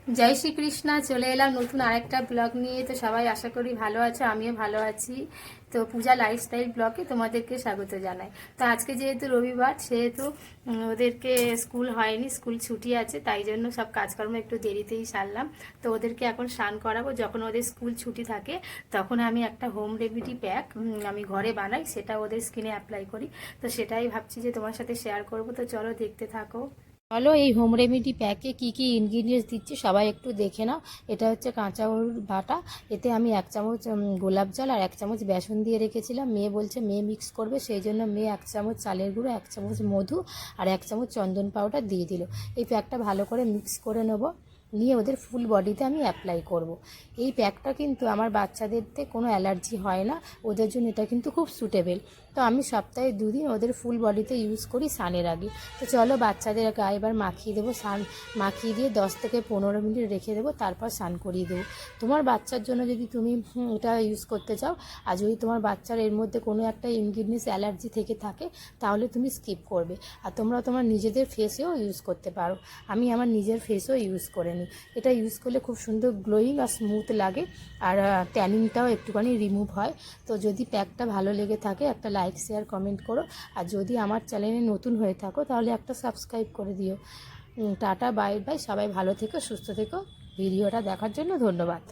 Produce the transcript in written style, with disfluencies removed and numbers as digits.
जय श्री कृष्णा चले एलाम नतून आरेकटा ब्लग निये। तो सबाई आशा करी भालो आछो, आमिओ भालो आछि। तो पूजा लाइफस्टाइल ब्लगे तोमादेरके स्वागत जानाई। तो आज के जेहेतु रविवार सेहेतु ओदेरके स्कूल हयनि, स्कूल छुटी आछे, ताई जोन्नो सब काजकर्म एकटु देरितेई सारलाम। तो ओदेरके एखन स्नान कराबो। जखन ओদের स्कूल छुटी থাকে তখন আমি একটা হোম রেমেডি প্যাক আমি ঘরে বানাই, সেটা ওদের স্কিনে অ্যাপ্লাই করি। তো সেটাই ভাবছি যে তোমার সাথে শেয়ার করব। তো চলো দেখতে থাকো। চলো এই হোম রেমেডি প্যাকে কি কি ইনগ্রিডিয়েন্টস দিচ্ছি সবাই একটু দেখে নাও। এটা হচ্ছে কাঁচা হলুদ বাটা, এতে আমি 1 চামচ গোলাপ জল আর 1 চামচ বেসন দিয়ে রেখেছিলাম। মেয়ে বলছে মেয়ে মিক্স করবে, সেই জন্য মেয়ে 1 চামচ চালের গুঁড়ো, 1 চামচ মধু আর 1 চামচ চন্দন পাউডার দিয়ে দিল। এই প্যাকটা ভালো করে মিক্স করে নেব, নিয়ে ওদের ফুল বডিতে আমি অ্যাপ্লাই করব। এই প্যাকটা কিন্তু আমার বাচ্চাদেরতে কোনো অ্যালার্জি হয় না, ওদের জন্য এটা কিন্তু খুব সুটেবেল। তো আমি সপ্তাহে 2 দিন ওদের ফুল বডিতে ইউজ করি স্নানের আগে। তো চলো বাচ্চাদের গায়ে এবার মাখিয়ে দেবো, স্নান মাখিয়ে দিয়ে 10 থেকে 15 মিনিট রেখে দেবো, তারপর স্নান করিয়ে দেবো। তোমার বাচ্চার জন্য যদি তুমি এটা ইউজ করতে চাও, আর যদি তোমার বাচ্চার এর মধ্যে কোনো একটা ইনগ্রিডিয়েন্টস অ্যালার্জি থেকে থাকে, তাহলে তুমি স্কিপ করবে। আর তোমরা তোমার নিজেদের ফেসেও ইউজ করতে পারো। আমি আমার নিজের ফেসেও ইউজ করে নিই। এটা ইউজ করলে খুব সুন্দর গ্লোয়িং আর স্মুথ লাগে, আর ট্যানিংটাও একটুখানি রিমুভ হয়। তো যদি প্যাকটা ভালো লেগে থাকে একটা লাইক শেয়ার কমেন্ট করো, আর যদি আমার চ্যানেলে নতুন হয়ে থাকো তাহলে একটা সাবস্ক্রাইব করে দিও। টাটা বাই বাই, সবাই ভালো থেকো, সুস্থ থেকো। ভিডিওটা দেখার জন্য ধন্যবাদ।